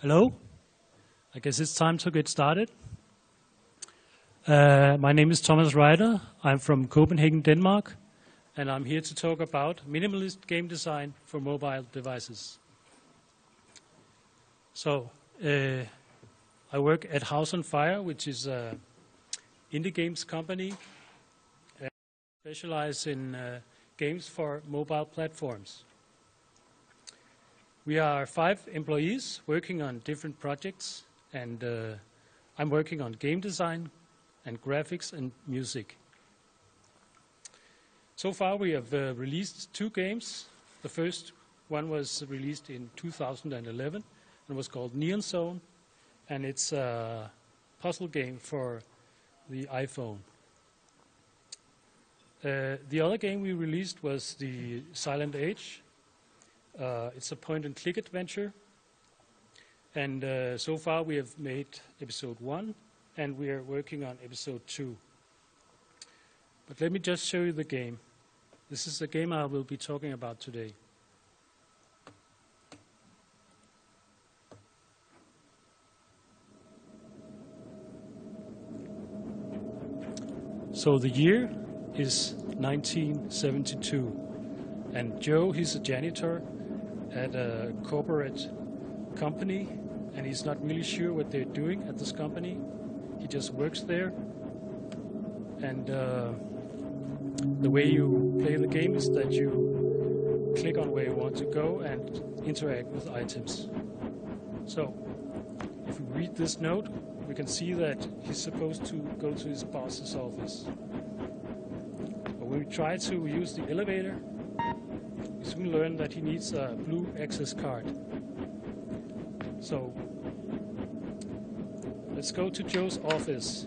Hello, I guess it's time to get started. My name is Thomas Ryder. I'm from Copenhagen, Denmark, and I'm here to talk about minimalist game design for mobile devices. So, I work at House on Fire, which is an indie games company specialized in games for mobile platforms. We are 5 employees working on different projects, and I'm working on game design and graphics and music. So far we have released 2 games. The first one was released in 2011 and was called Neon Zone, and it's a puzzle game for the iPhone. The other game we released was the Silent Age. It's a point-and-click adventure, and so far we have made episode 1, and we are working on episode 2. But let me just show you the game. This is the game I will be talking about today. So the year is 1972, and Joe, he's a janitor at a corporate company, and he's not really sure what they're doing at this company. He just works there, and the way you play the game is that you click on where you want to go and interact with items. So if we read this note, we can see that he's supposed to go to his boss's office. But when we try to use the elevator, we soon learn that he needs a blue access card. So let's go to Joe's office.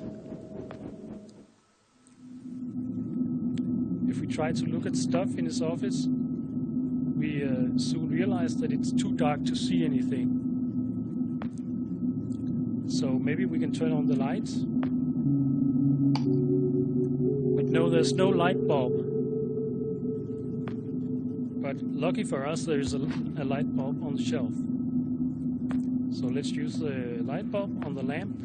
If we try to look at stuff in his office, we soon realize that it's too dark to see anything. So maybe we can turn on the lights. But no, there's no light bulb. But lucky for us, there's a light bulb on the shelf. So let's use the light bulb on the lamp.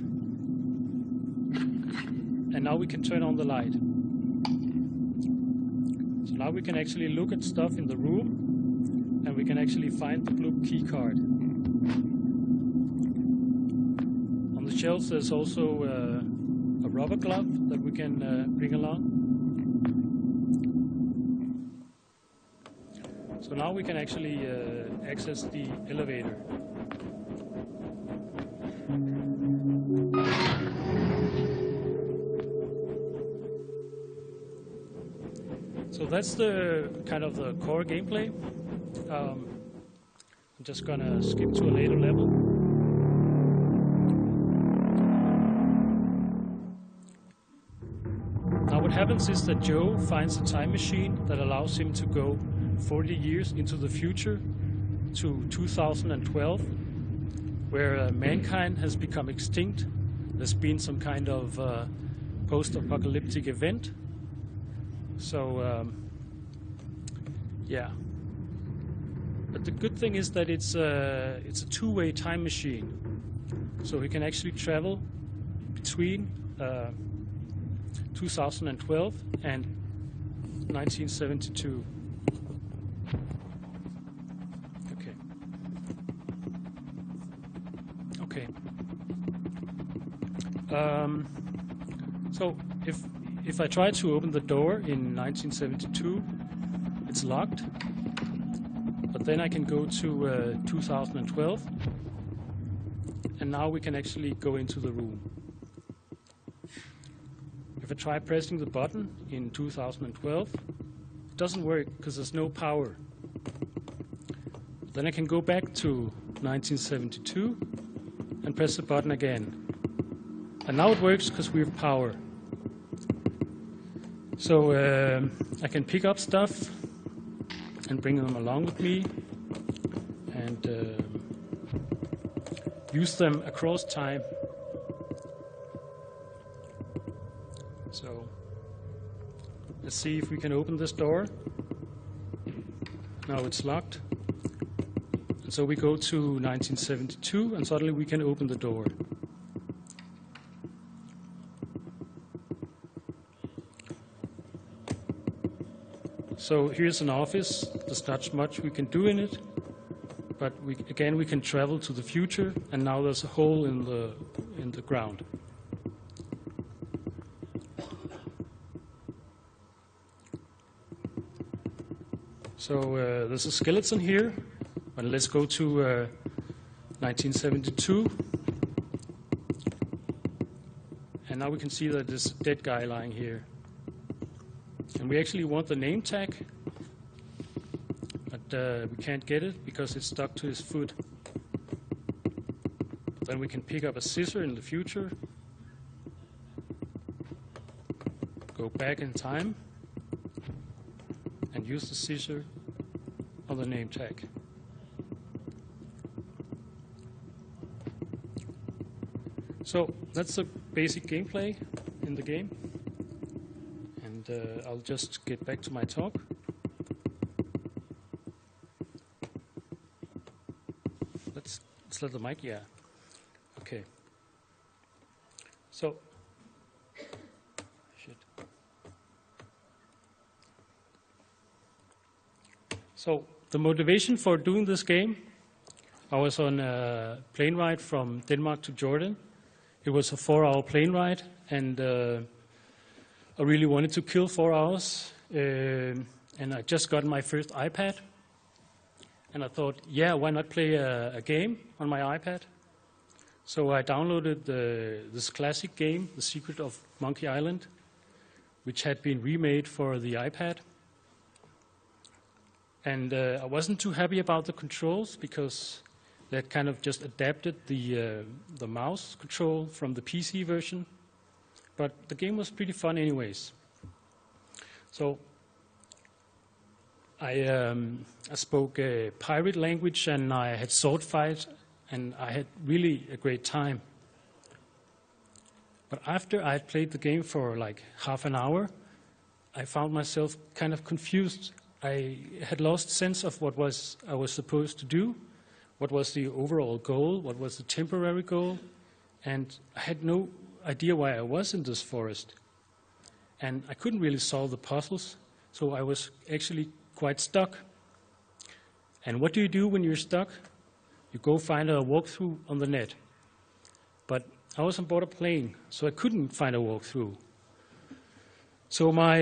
And now we can turn on the light. So now we can actually look at stuff in the room, and we can actually find the blue key card. On the shelves there's also a rubber glove that we can bring along. So now we can actually access the elevator. So that's the kind of the core gameplay. I'm just gonna skip to a later level. Now what happens is that Joe finds a time machine that allows him to go 40 years into the future to 2012, where mankind has become extinct. There's been some kind of post-apocalyptic event. So yeah, but the good thing is that it's a two-way time machine, so we can actually travel between 2012 and 1972. Okay. So if I try to open the door in 1972, it's locked. But then I can go to 2012, and now we can actually go into the room. If I try pressing the button in 2012, it doesn't work because there's no power. Then I can go back to 1972 and press the button again. And now it works because we have power. So I can pick up stuff and bring them along with me and use them across time. So let's see if we can open this door. No, it's locked. And So we go to 1972, and suddenly we can open the door. So here's an office. There's not much we can do in it, but we can travel to the future, and now there's a hole in the ground. So there's a skeleton here, but let's go to 1972. And now we can see that there's a dead guy lying here. And we actually want the name tag, but we can't get it because it's stuck to his foot. Then we can pick up a scissor in the future, go back in time, and use the scissor on the name tag. So that's the basic gameplay in the game. And I'll just get back to my talk. Let's let the mic, yeah. Okay. So, shit. So the motivation for doing this game, I was on a plane ride from Denmark to Jordan. It was a 4-hour plane ride, and I really wanted to kill 4 hours. And I just got my first iPad, and I thought, yeah, why not play a game on my iPad? So I downloaded this classic game, The Secret of Monkey Island, which had been remade for the iPad. And I wasn't too happy about the controls because they had kind of just adapted the mouse control from the PC version. But the game was pretty fun anyways. So I spoke pirate language, and I had sword fight, and I had really a great time. But after I had played the game for like half an hour, I found myself kind of confused. I had lost sense of what I was supposed to do, what was the overall goal, what was the temporary goal, and I had no idea why I was in this forest. And I couldn't really solve the puzzles, so I was actually quite stuck. And what do you do when you're stuck? You go find a walkthrough on the net. But I was on board a plane, so I couldn't find a walkthrough. So my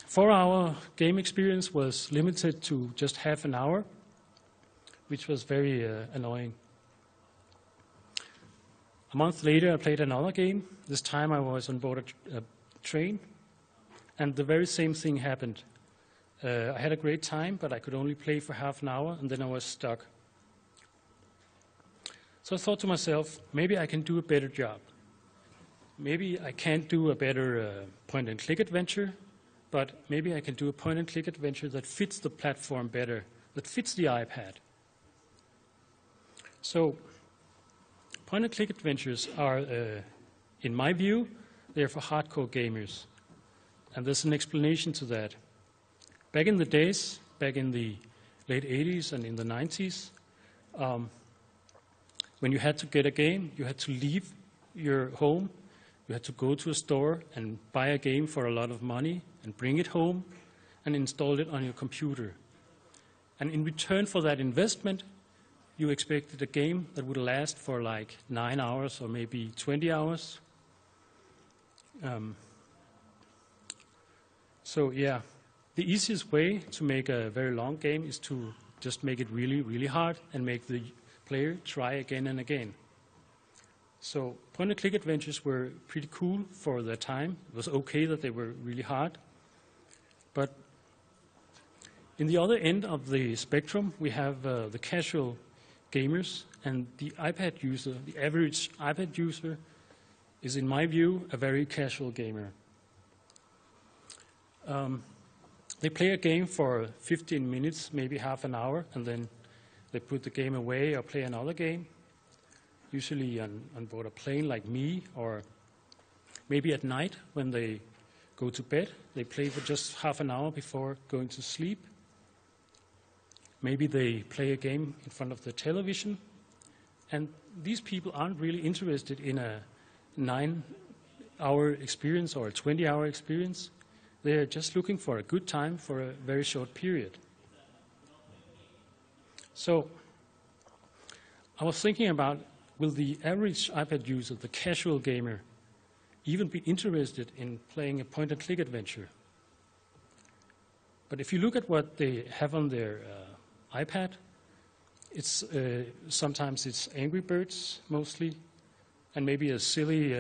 4-hour game experience was limited to just half an hour, which was very annoying. A month later, I played another game. This time I was on board a train, and the very same thing happened. I had a great time, but I could only play for half an hour, and then I was stuck. So I thought to myself, maybe I can do a better job. Maybe I can't do a better point-and-click adventure, but maybe I can do a point-and-click adventure that fits the platform better, that fits the iPad. So point-and-click adventures are, in my view, they're for hardcore gamers. And there's an explanation to that. Back in the days, back in the late 80s and in the 90s, when you had to get a game, you had to leave your home, you had to go to a store and buy a game for a lot of money and bring it home and install it on your computer. And in return for that investment, you expected a game that would last for like 9 hours or maybe 20 hours. So yeah, the easiest way to make a very long game is to just make it really, really hard and make the player try again and again. So point-and-click adventures were pretty cool for their time. It was okay that they were really hard. But in the other end of the spectrum, we have the casual gamers, and the iPad user, the average iPad user, is, in my view, a very casual gamer. They play a game for 15 minutes, maybe half an hour, and then they put the game away or play another game, usually on board a plane like me, or maybe at night when they go to bed. They play for just half an hour before going to sleep. maybe they play a game in front of the television, and these people aren't really interested in a 9-hour experience or a 20-hour experience. They're just looking for a good time for a very short period. So I was thinking about, will the average iPad user, the casual gamer, even be interested in playing a point-and-click adventure? But if you look at what they have on their iPad, it's sometimes it's Angry Birds mostly, and maybe a silly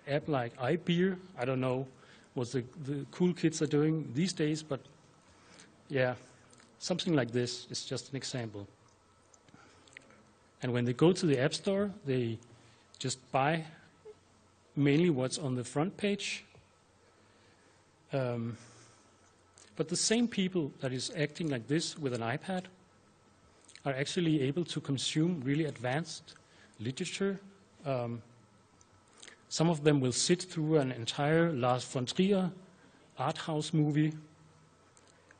app like iBeer. I don't know what the cool kids are doing these days, but yeah, something like this is just an example. And when they go to the App Store, they just buy mainly what's on the front page. But the same people that is acting like this with an iPad are actually able to consume really advanced literature. Some of them will sit through an entire Lars von Trier art house movie.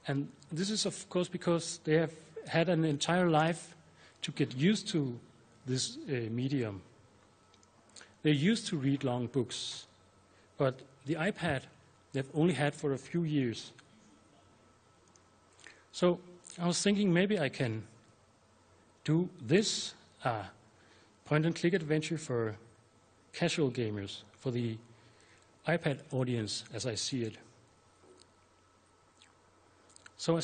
And this is, of course, because they have had an entire life to get used to this medium. They're used to read long books, but the iPad they've only had for a few years. So I was thinking maybe I can do this point-and-click adventure for casual gamers, for the iPad audience as I see it. So I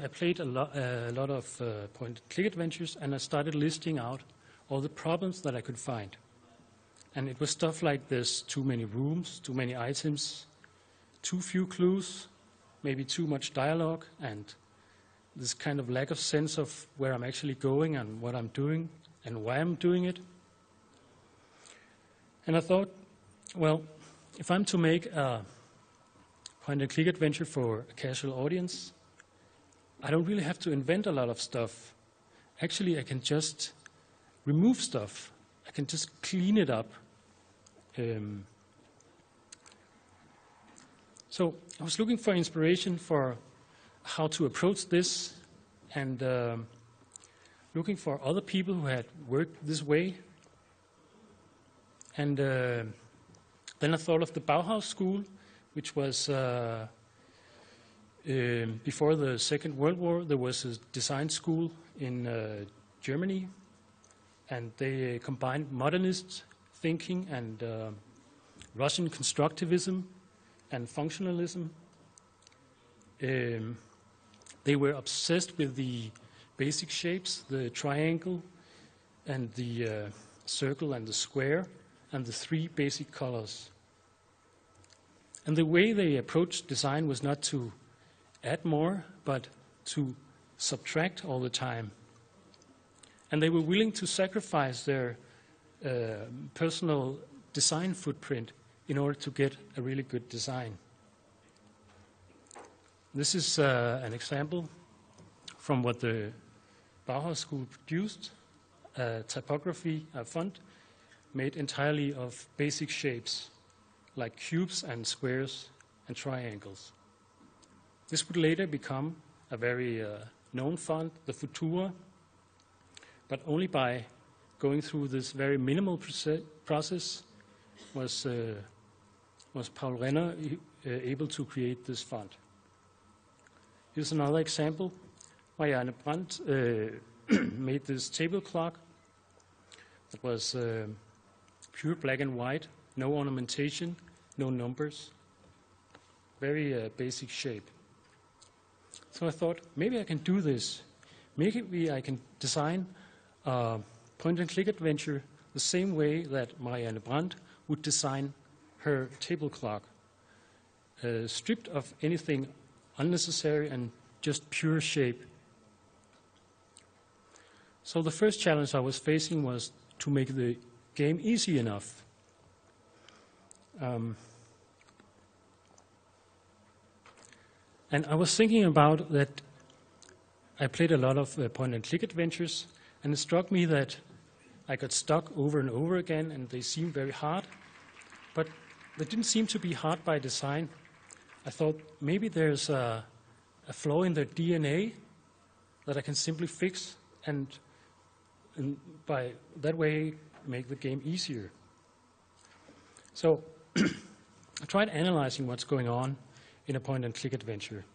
played a lot of point-and-click adventures, and I started listing out all the problems that I could find. And it was stuff like there's too many rooms, too many items, too few clues, maybe too much dialogue, and this kind of lack of sense of where I'm actually going and what I'm doing and why I'm doing it. And I thought, well, if I'm to make a point-and-click adventure for a casual audience, I don't really have to invent a lot of stuff. Actually, I can just remove stuff. I can just clean it up. So I was looking for inspiration for how to approach this, and looking for other people who had worked this way. And then I thought of the Bauhaus School, which was before the Second World War. There was a design school in Germany, and they combined modernist thinking and Russian constructivism and functionalism. They were obsessed with the basic shapes, the triangle and the circle and the square, and the three basic colors. And the way they approached design was not to add more, but to subtract all the time. And they were willing to sacrifice their personal design footprint in order to get a really good design. This is an example from what the Bauhaus School produced, a typography, a font made entirely of basic shapes, like cubes and squares and triangles. This would later become a very known font, the Futura, but only by going through this very minimal process was Paul Renner able to create this font. Here's another example. Marianne Brandt made this table clock that was pure black and white, no ornamentation, no numbers, very basic shape. So I thought, maybe I can do this. Maybe I can design a point-and-click adventure the same way that Marianne Brandt would design her table clock, stripped of anything unnecessary and just pure shape. So the first challenge I was facing was to make the game easy enough. And I was thinking about that. I played a lot of point-and-click adventures, and it struck me that I got stuck over and over again, and they seemed very hard. But they didn't seem to be hard by design. I thought maybe there's a flaw in their DNA. that I can simply fix and by that way make the game easier. So I tried analyzing what's going on in a point-and-click adventure.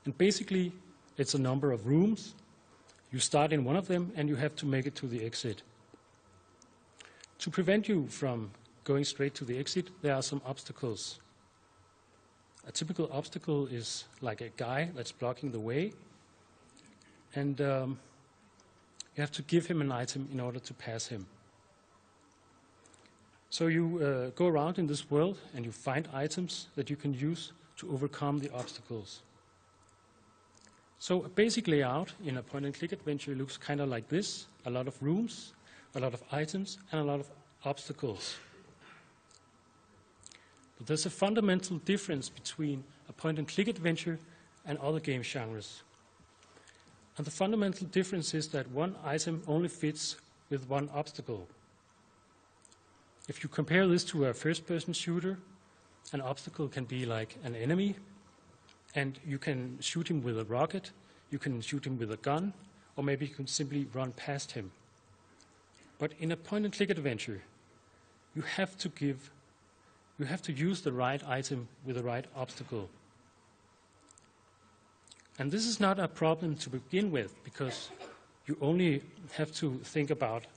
And basically, it's a number of rooms. You start in one of them, and you have to make it to the exit. To prevent you from going straight to the exit, there are some obstacles. A typical obstacle is like a guy that's blocking the way, and you have to give him an item in order to pass him. So you go around in this world and you find items that you can use to overcome the obstacles. So a basic layout in a point-and-click adventure looks kind of like this: a lot of rooms, a lot of items, and a lot of obstacles. But there's a fundamental difference between a point-and-click adventure and other game genres. And the fundamental difference is that one item only fits with one obstacle. If you compare this to a first-person shooter, an obstacle can be like an enemy, and you can shoot him with a rocket, you can shoot him with a gun, or maybe you can simply run past him. But in a point-and-click adventure, you have to use the right item with the right obstacle. And this is not a problem to begin with, because you only have to think about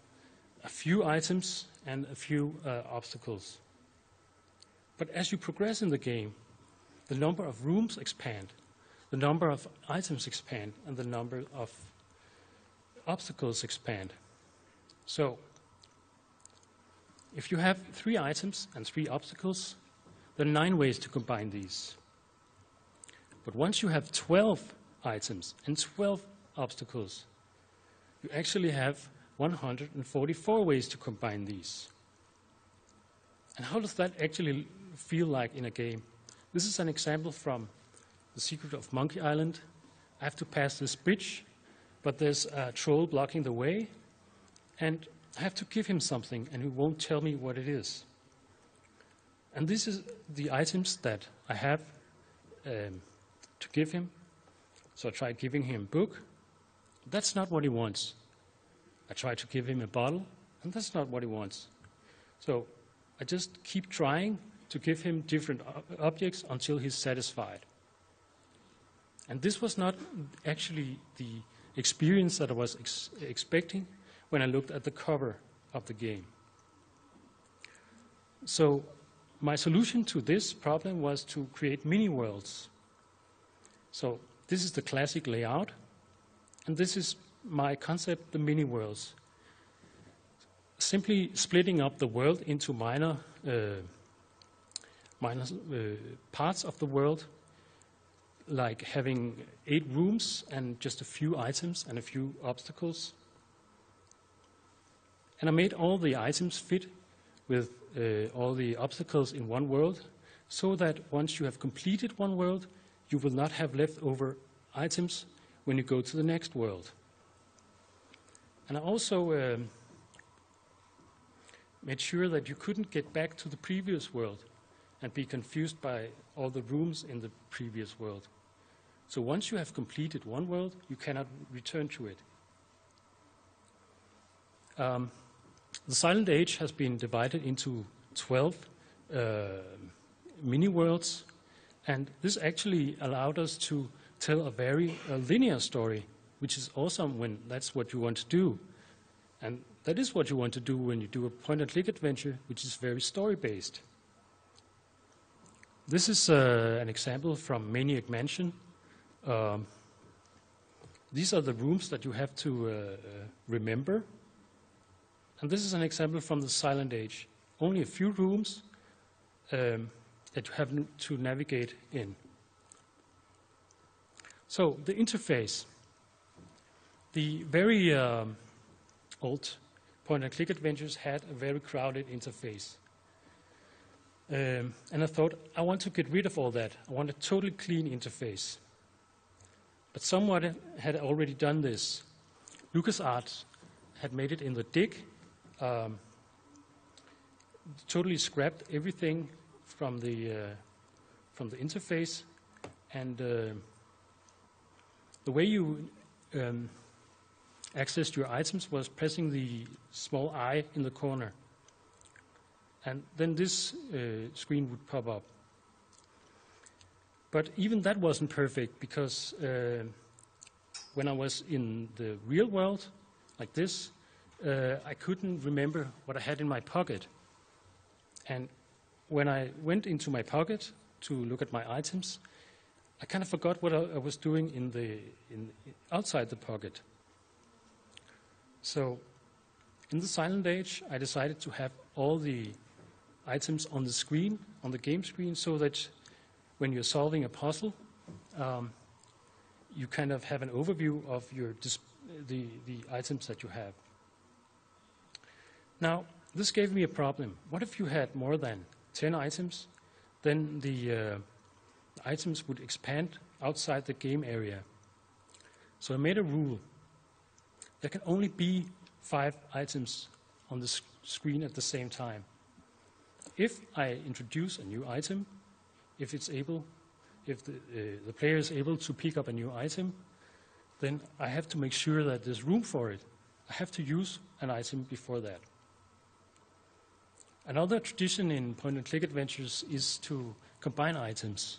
a few items and a few obstacles. But as you progress in the game, the number of rooms expand, the number of items expand, and the number of obstacles expand. So, if you have 3 items and 3 obstacles, there are 9 ways to combine these. But once you have 12 items and 12 obstacles, you actually have 144 ways to combine these. And how does that actually feel like in a game? This is an example from The Secret of Monkey Island. I have to pass this bridge, but there's a troll blocking the way, and I have to give him something, and he won't tell me what it is. And this is the items that I have to give him. So I try giving him a book. That's not what he wants. I try to give him a bottle, and that's not what he wants. So I just keep trying to give him different objects until he's satisfied. And this was not actually the experience that I was expecting when I looked at the cover of the game. So my solution to this problem was to create mini-worlds. So this is the classic layout, and this is my concept, the mini-worlds. Simply splitting up the world into minor parts of the world, like having 8 rooms and just a few items and a few obstacles. And I made all the items fit with all the obstacles in one world, so that once you have completed one world, you will not have leftover items when you go to the next world. And I also made sure that you couldn't get back to the previous world and be confused by all the rooms in the previous world. So once you have completed one world, you cannot return to it. The Silent Age has been divided into 12 mini-worlds, and this actually allowed us to tell a very linear story, which is awesome when that's what you want to do. And that is what you want to do when you do a point-and-click adventure, which is very story-based. This is an example from Maniac Mansion. These are the rooms that you have to remember. And this is an example from the Silent Age. Only a few rooms that you have to navigate in. So the interface. The very old point-and-click adventures had a very crowded interface. And I thought, I want to get rid of all that. I want a totally clean interface. But someone had already done this. LucasArts had made it in the dig. Totally scrapped everything from the interface, and the way you access your items was pressing the small I in the corner. And then this screen would pop up. But even that wasn't perfect, because when I was in the real world, like this, I couldn't remember what I had in my pocket. And when I went into my pocket to look at my items, I kind of forgot what I was doing outside the pocket. So in the Silent Age, I decided to have all the items on the screen, on the game screen, so that when you're solving a puzzle, you kind of have an overview of the items that you have. Now, this gave me a problem. What if you had more than 10 items? Then the items would expand outside the game area. So I made a rule. There can only be 5 items on the screen at the same time. If I introduce a new item, if the player is able to pick up a new item, then I have to make sure that there's room for it. I have to use an item before that. Another tradition in point-and-click adventures is to combine items.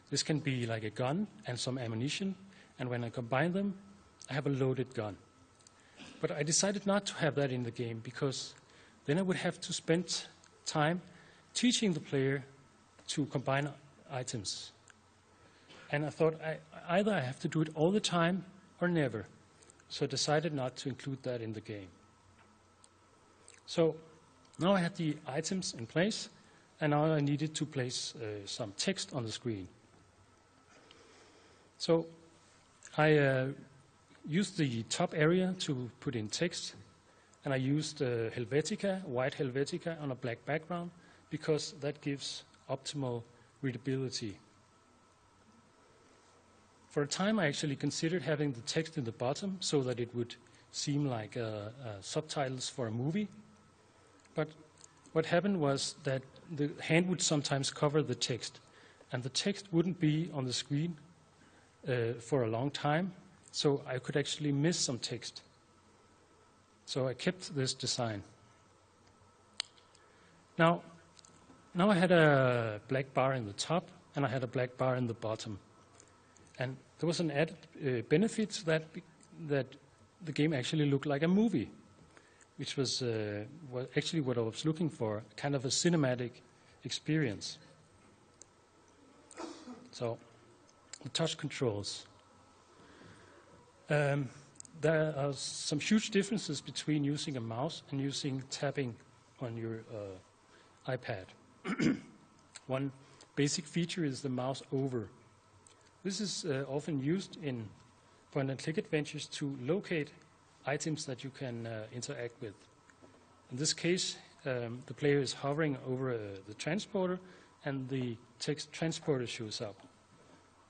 This can be like a gun and some ammunition, and when I combine them, I have a loaded gun. But I decided not to have that in the game, because then I would have to spend time teaching the player to combine items. And I thought either I have to do it all the time or never. So I decided not to include that in the game. So now I had the items in place, and now I needed to place some text on the screen. So I used the top area to put in text, and I used Helvetica, white Helvetica on a black background, because that gives optimal readability. For a time, I actually considered having the text in the bottom so that it would seem like subtitles for a movie. But what happened was that the hand would sometimes cover the text, and the text wouldn't be on the screen for a long time, so I could actually miss some text. So I kept this design. Now I had a black bar in the top, and I had a black bar in the bottom. And there was an added benefit that the game actually looked like a movie, which was actually what I was looking for, kind of a cinematic experience. So, the touch controls. There are some huge differences between using a mouse and using tapping on your iPad. One basic feature is the mouse over. This is often used in point-and-click adventures to locate items that you can interact with. In this case, the player is hovering over the transporter, and the text transporter shows up.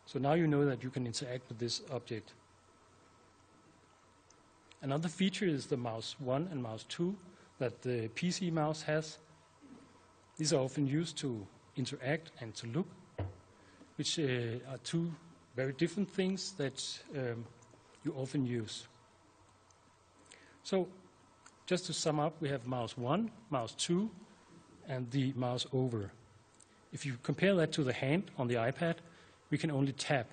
So now you know that you can interact with this object. Another feature is the mouse 1 and mouse 2 that the PC mouse has. These are often used to interact and to look, which are two very different things that you often use. So, just to sum up, we have mouse 1, mouse 2, and the mouse over. If you compare that to the hand on the iPad, we can only tap.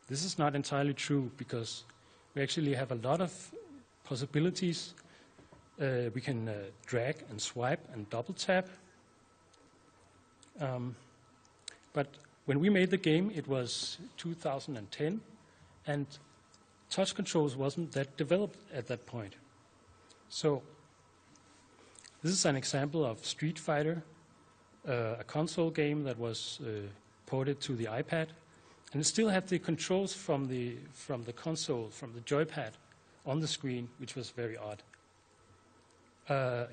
This is not entirely true, because we actually have a lot of possibilities. We can drag and swipe and double tap. But when we made the game, it was 2010, and touch controls wasn't that developed at that point. So this is an example of Street Fighter, a console game that was ported to the iPad, and it still had the controls from the console, from the joypad on the screen, which was very odd.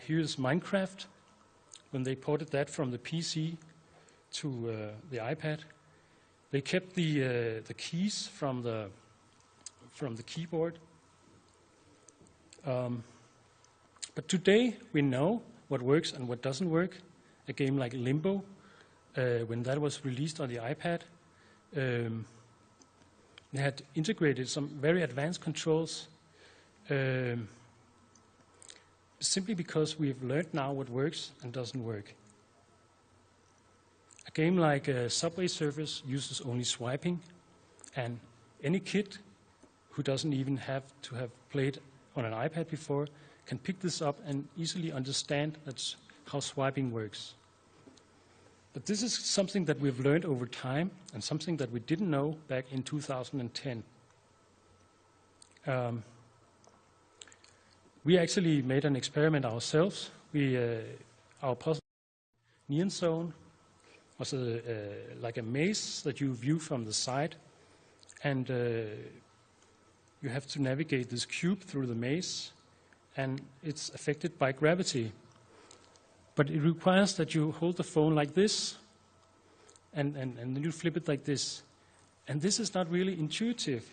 Here's Minecraft, when they ported that from the PC to the iPad. They kept the keys from the keyboard. But today we know what works and what doesn't work. A game like Limbo, when that was released on the iPad, They had integrated some very advanced controls simply because we've learned now what works and doesn't work. A game like Subway Surfers uses only swiping, and any kid who doesn't even have to have played on an iPad before can pick this up and easily understand that's how swiping works. But this is something that we've learned over time and something that we didn't know back in 2010. We actually made an experiment ourselves. Our puzzle neon zone was like a maze that you view from the side, and you have to navigate this cube through the maze, and it's affected by gravity. But it requires that you hold the phone like this, and then you flip it like this. And this is not really intuitive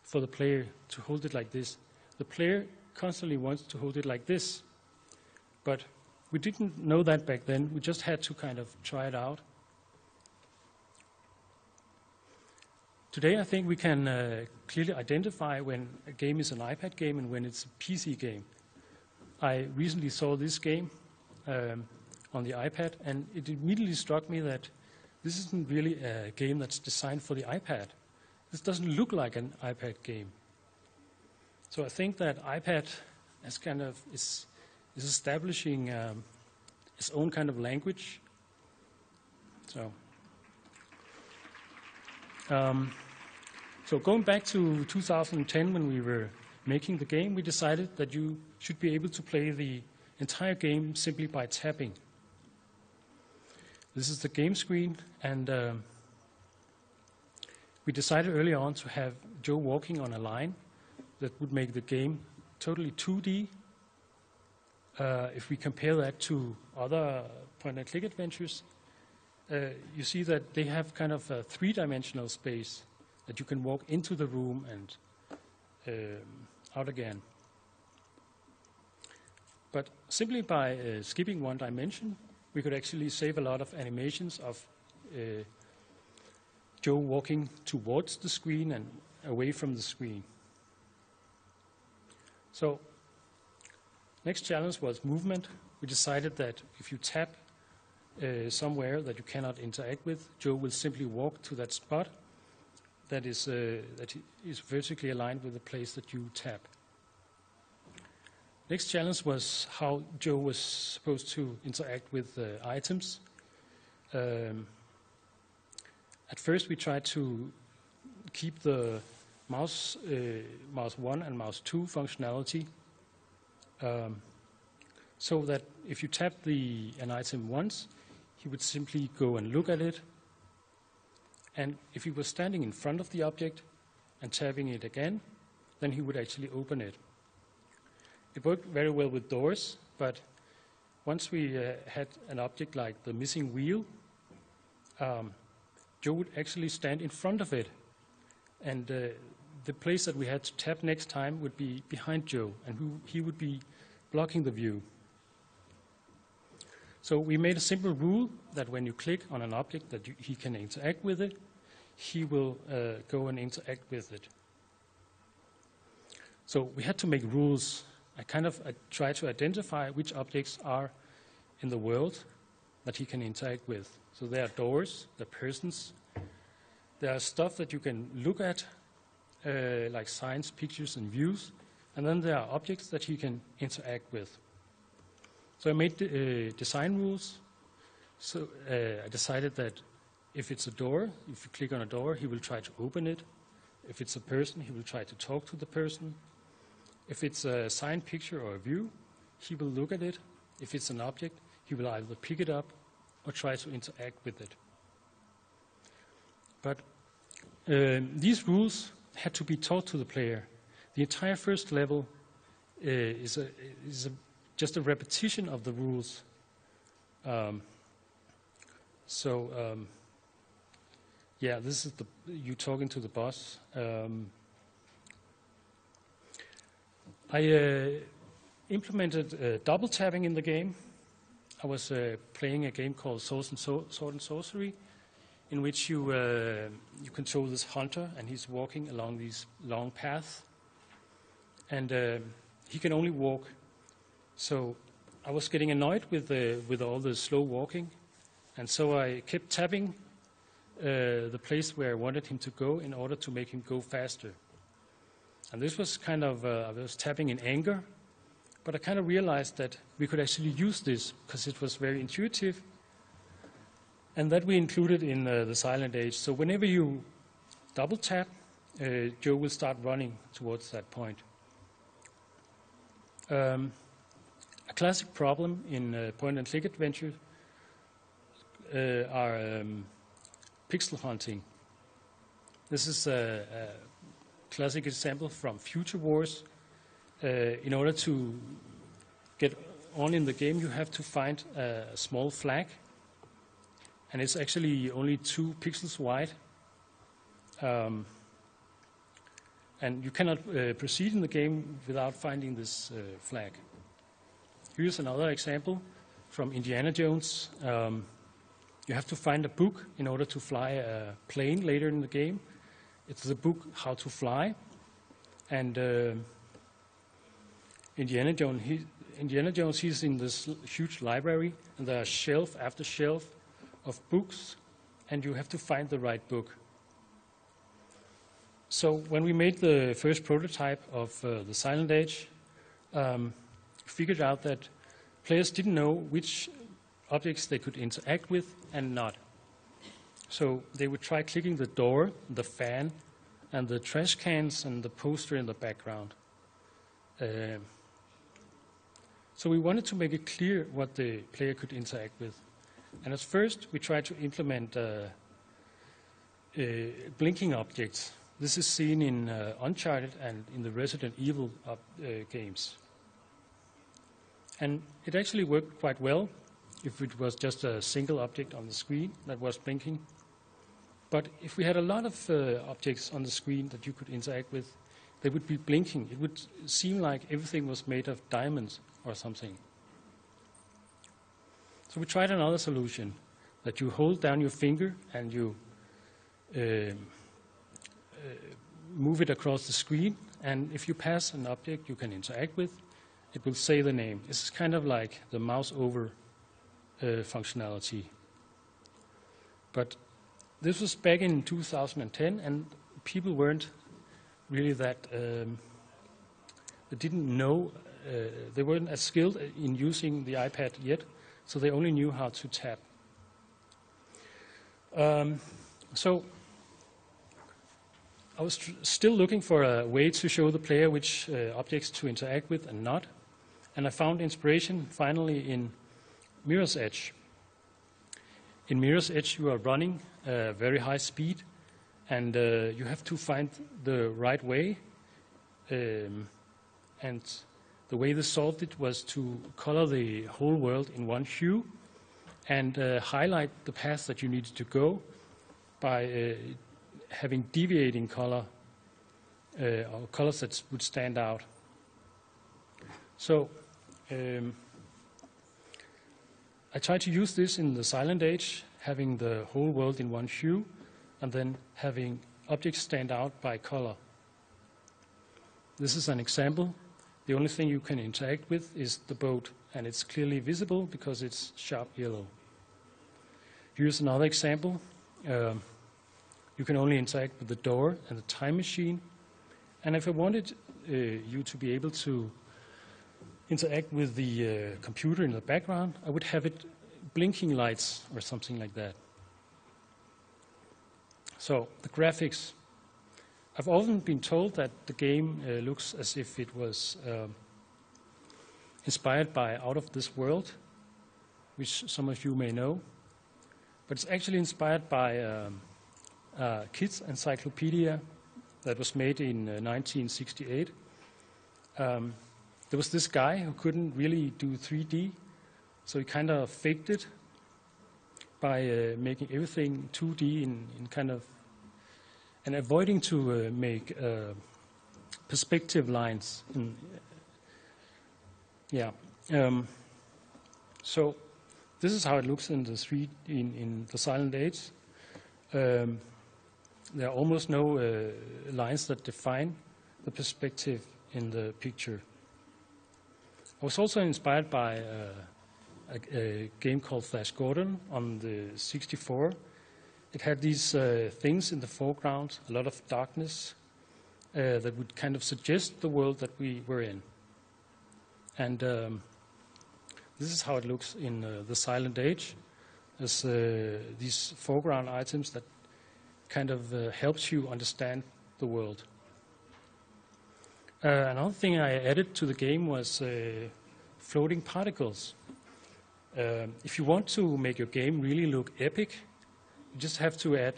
for the player to hold it like this. The player constantly wants to hold it like this. But we didn't know that back then. We just had to kind of try it out. Today, I think we can clearly identify when a game is an iPad game and when it's a PC game. I recently saw this game on the iPad, and it immediately struck me that this isn't really a game that's designed for the iPad. This doesn't look like an iPad game. So I think that iPad is kind of is establishing its own kind of language. So going back to 2010, when we were making the game, we decided that you should be able to play the entire game simply by tapping. This is the game screen, and we decided early on to have Joe walking on a line that would make the game totally 2D. If we compare that to other point-and-click adventures, you see that they have kind of a three-dimensional space that you can walk into the room and out again. But simply by skipping one dimension, we could actually save a lot of animations of Joe walking towards the screen and away from the screen. So, next challenge was movement. We decided that if you tap somewhere that you cannot interact with, Joe will simply walk to that spot that is vertically aligned with the place that you tap. Next challenge was how Joe was supposed to interact with items. At first we tried to keep the mouse 1 and mouse 2 functionality, so that if you tap an item once, he would simply go and look at it. And if he was standing in front of the object and tapping it again, then he would actually open it. It worked very well with doors, but once we had an object like the missing wheel, Joe would actually stand in front of it, and the place that we had to tap next time would be behind Joe, and he would be blocking the view. So we made a simple rule that when you click on an object that he can interact with it, he will go and interact with it. So we had to make rules. I try to identify which objects are in the world that he can interact with. So there are doors, there are persons, there are stuff that you can look at, like signs, pictures, and views, and then there are objects that he can interact with. So I made design rules. So I decided that if it's a door, if you click on a door, he will try to open it. If it's a person, he will try to talk to the person. If it's a sign, picture, or a view, he will look at it. If it's an object, he will either pick it up or try to interact with it. But these rules had to be taught to the player. The entire first level is just a repetition of the rules. Yeah, this is you talking to the boss. I implemented double tapping in the game. I was playing a game called Sword and Sorcery, in which you control this hunter, and he's walking along these long paths, and he can only walk. So I was getting annoyed with all the slow walking, and so I kept tapping the place where I wanted him to go in order to make him go faster. And this was kind of, I was tapping in anger, but I kind of realized that we could actually use this because it was very intuitive, and that we included in the Silent Age. So whenever you double tap, Joe will start running towards that point. A classic problem in point-and-click adventure are pixel hunting. This is a classic example from Future Wars. In order to get on in the game, you have to find a small flag, and it's actually only 2 pixels wide. And you cannot proceed in the game without finding this flag. Here's another example from Indiana Jones. You have to find a book in order to fly a plane later in the game. It's the book How to Fly. And Indiana Jones, he's in this huge library, and there are shelf after shelf of books, and you have to find the right book. So when we made the first prototype of the Silent Age, figured out that players didn't know which objects they could interact with and not. So they would try clicking the door, the fan, and the trash cans and the poster in the background. So we wanted to make it clear what the player could interact with. And at first we tried to implement blinking objects. This is seen in Uncharted and in the Resident Evil games. And it actually worked quite well if it was just a single object on the screen that was blinking. But if we had a lot of objects on the screen that you could interact with, they would be blinking. It would seem like everything was made of diamonds or something. So we tried another solution, that you hold down your finger and you move it across the screen, and if you pass an object you can interact with, it will say the name. This is kind of like the mouse over functionality. But this was back in 2010, and people weren't really that, they didn't know, they weren't as skilled in using the iPad yet, so they only knew how to tap. So I was still looking for a way to show the player which objects to interact with and not, and I found inspiration finally in Mirror's Edge. In Mirror's Edge you are running very high speed, and you have to find the right way, and the way they solved it was to color the whole world in one hue and highlight the path that you needed to go by having deviating color, or colors that would stand out. So I tried to use this in the Silent Age, having the whole world in one hue and then having objects stand out by color. This is an example. The only thing you can interact with is the boat, and it's clearly visible because it's sharp yellow. Here's another example. You can only interact with the door and the time machine. And if I wanted you to be able to interact with the computer in the background, I would have it blinking lights or something like that. So the graphics. I've often been told that the game looks as if it was inspired by Out of This World, which some of you may know. But it's actually inspired by a kids' encyclopedia that was made in 1968. There was this guy who couldn't really do 3D, so he kind of faked it by making everything 2D in kind of, and avoiding to make perspective lines. So this is how it looks in the in the Silent Age. there are almost no lines that define the perspective in the picture. I was also inspired by a game called Flash Gordon on the 64. It had these things in the foreground, a lot of darkness that would kind of suggest the world that we were in. And this is how it looks in the Silent Age, as these foreground items that kind of helps you understand the world. Another thing I added to the game was floating particles. If you want to make your game really look epic, you just have to add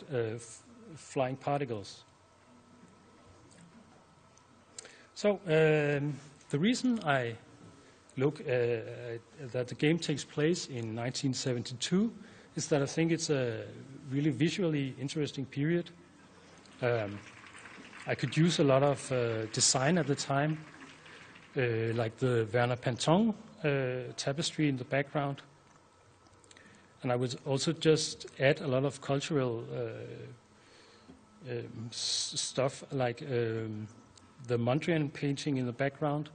flying particles. So the reason I look that the game takes place in 1972 is that I think it's a really visually interesting period. I could use a lot of design at the time, like the Werner Panton tapestry in the background. And I would also just add a lot of cultural stuff, like the Mondrian painting in the background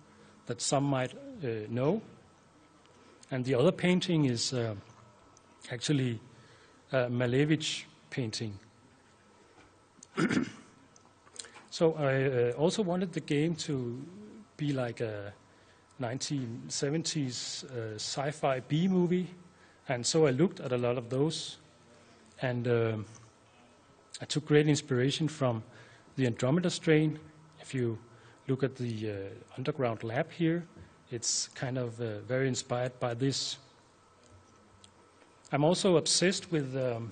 that some might know. And the other painting is actually a Malevich painting. So I also wanted the game to be like a 1970s sci-fi B-movie, and so I looked at a lot of those, and I took great inspiration from the Andromeda Strain. If you look at the underground lab here, it's kind of very inspired by this. I'm also obsessed with a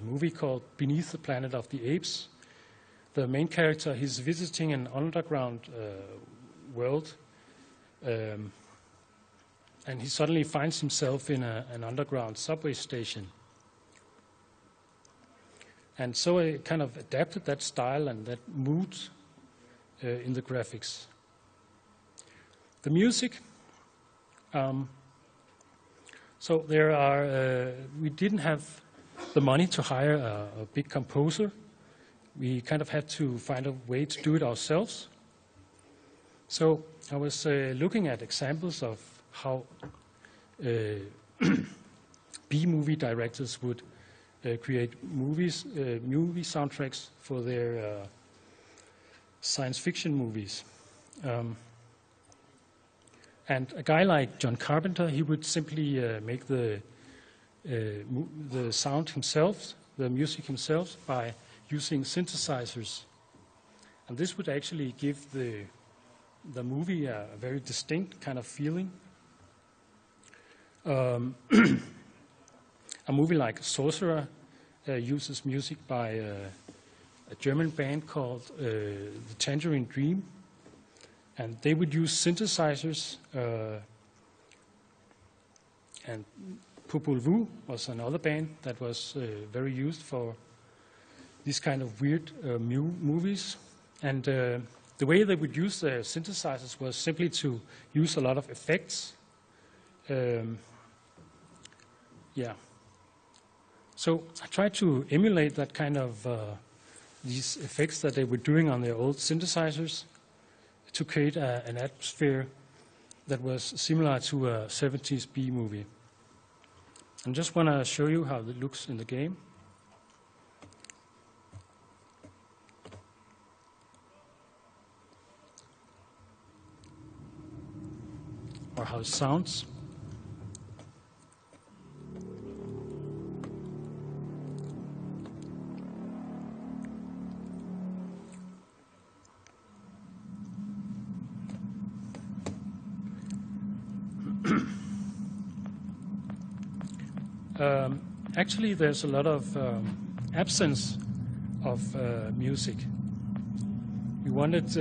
movie called Beneath the Planet of the Apes. The main character, he's visiting an underground world, and he suddenly finds himself in an underground subway station. And so I kind of adapted that style and that mood in the graphics. The music, so there are, we didn't have the money to hire a big composer. We kind of had to find a way to do it ourselves. So I was looking at examples of how B-movie directors would create movie soundtracks for their science fiction movies. And a guy like John Carpenter, he would simply make the sound himself, the music himself, by using synthesizers. And this would actually give the movie a very distinct kind of feeling. A movie like Sorcerer uses music by a German band called the Tangerine Dream. And they would use synthesizers, and Popol Vuh was another band that was very used for these kind of weird movies. And the way they would use the synthesizers was simply to use a lot of effects. Yeah. So I tried to emulate that kind of these effects that they were doing on their old synthesizers to create an atmosphere that was similar to a 70s B movie. I just want to show you how it looks in the game. Or how it sounds. Actually, there's a lot of absence of music. We wanted.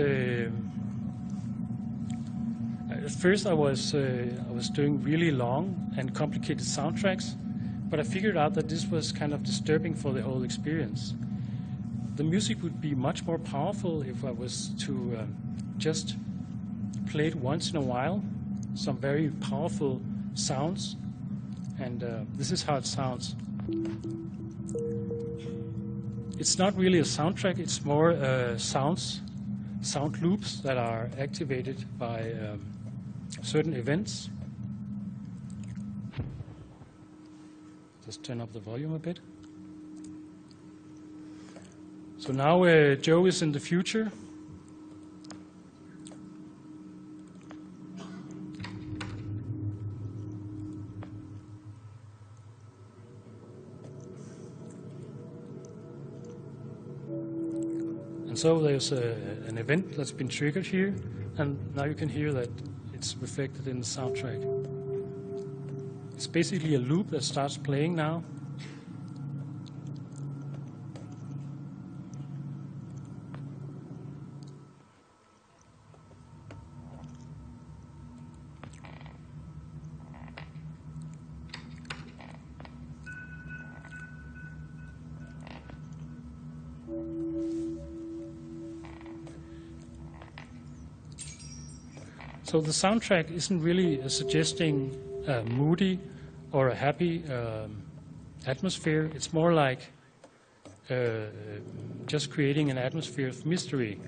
At first, I was doing really long and complicated soundtracks, but I figured out that this was kind of disturbing for the whole experience. The music would be much more powerful if I was to just play it once in a while, some very powerful sounds. And this is how it sounds. it's not really a soundtrack, it's more sound loops that are activated by certain events. Just turn up the volume a bit. So now Joe is in the future. And so there's an event that's been triggered here, and now you can hear that it's reflected in the soundtrack. It's basically a loop that starts playing now. So the soundtrack isn't really suggesting a moody or a happy atmosphere. It's more like just creating an atmosphere of mystery.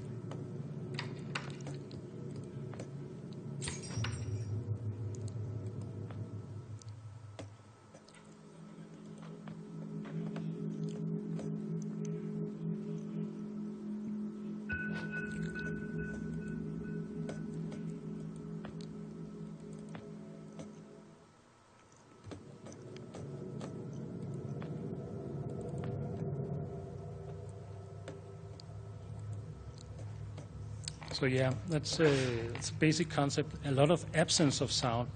So yeah, that's a basic concept. A lot of absence of sound,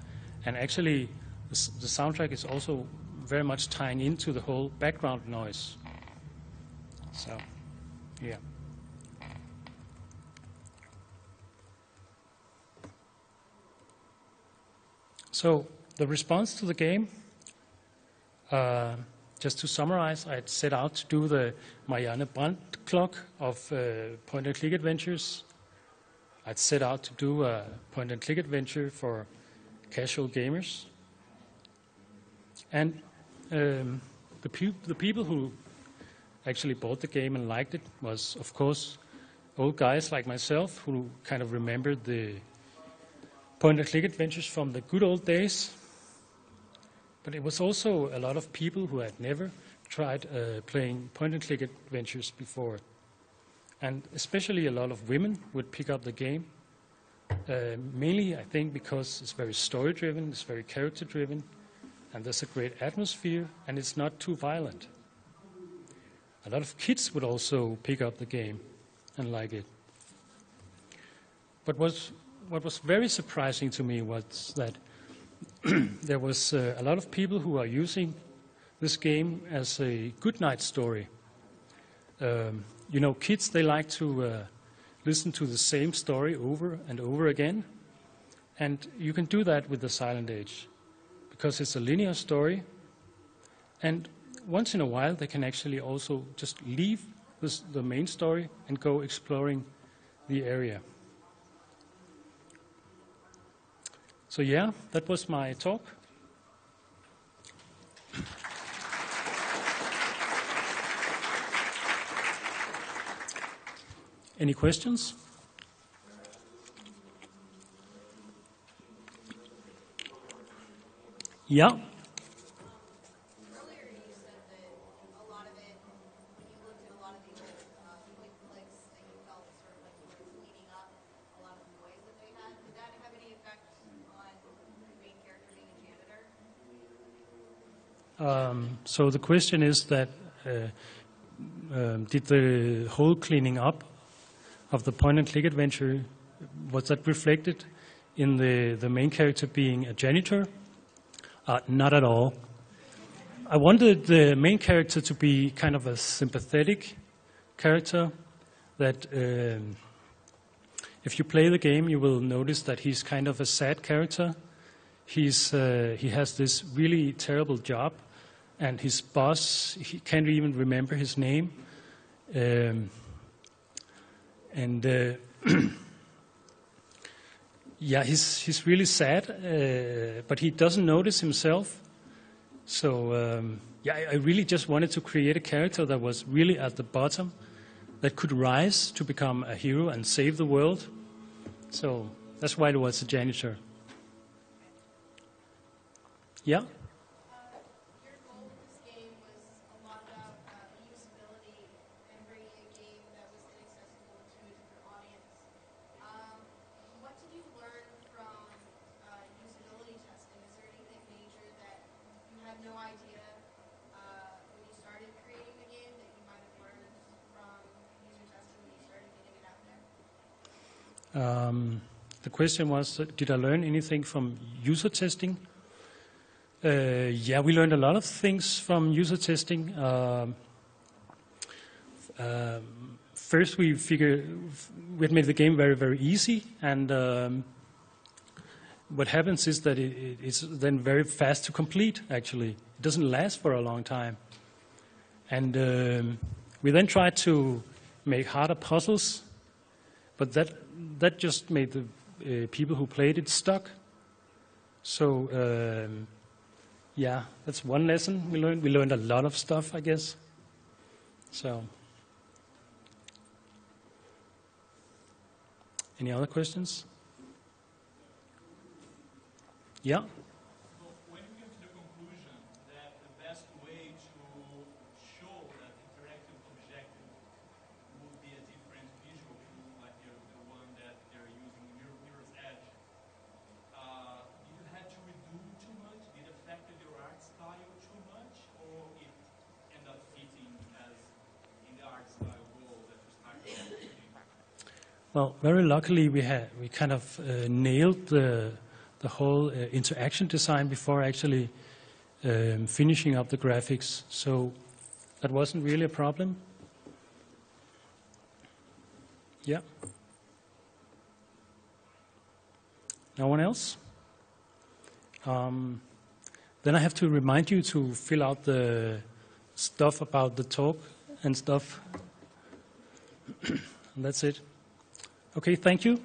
and actually the soundtrack is also very much tying into the whole background noise. So, yeah. So the response to the game, just to summarize, I'd set out to do the Marianne Brandt clock of point-and-click adventures. I'd set out to do a point-and-click adventure for casual gamers. And the people who actually bought the game and liked it was, of course, old guys like myself who kind of remembered the point-and-click adventures from the good old days. But it was also a lot of people who had never tried playing point-and-click adventures before. And especially a lot of women would pick up the game, mainly, I think, because it's very story-driven, it's very character-driven, and there's a great atmosphere, and it's not too violent. A lot of kids would also pick up the game and like it. But what was very surprising to me was that there was a lot of people who are using this game as a good night story. You know, kids, they like to listen to the same story over and over again. And you can do that with the Silent Age, because it's a linear story. And once in a while, they can actually also just leave the main story and go exploring the area. So yeah, that was my talk. Any questions? Yeah. Earlier you said that a lot of it, you looked at a lot of the old quick clicks that you felt sort of like were cleaning up a lot of the noise that they had. Did that have any effect on the main character being a janitor? So the question is that did the whole cleaning up of the point-and-click adventure, was that reflected in the main character being a janitor? Not at all. I wanted the main character to be kind of a sympathetic character that if you play the game, you will notice that he's kind of a sad character. He has this really terrible job, and his boss, he can't even remember his name. Yeah, he's really sad, but he doesn't notice himself. So yeah, I really just wanted to create a character that was really at the bottom, that could rise to become a hero and save the world. So that's why it was a janitor. Yeah? Your goal with this game was a lot about usability and bringing a game that was inaccessible to a different audience. What did you learn from usability testing? Is there anything major that you had no idea when you started creating the game that you might have learned from user testing when you started getting it out there? The question was, did I learn anything from user testing? Yeah, we learned a lot of things from user testing. First, we had made the game very, very easy, and what happens is that it's then very fast to complete, actually. It doesn't last for a long time. And we then tried to make harder puzzles, but that just made the people who played it stuck. So, yeah, that's one lesson we learned. We learned a lot of stuff, I guess. So, any other questions? Yeah? So when you came to the conclusion that the best way to show that interactive objective would be a different visual tool, like the one that they're using, Mirror's Edge, did you have to redo too much? Did it affect your art style too much? Or it ended up fitting as in the art style goal that you started? Well, very luckily we kind of nailed the whole interaction design before actually finishing up the graphics. So that wasn't really a problem. Yeah. No one else? Then I have to remind you to fill out the stuff about the talk and stuff. And that's it. Okay, thank you.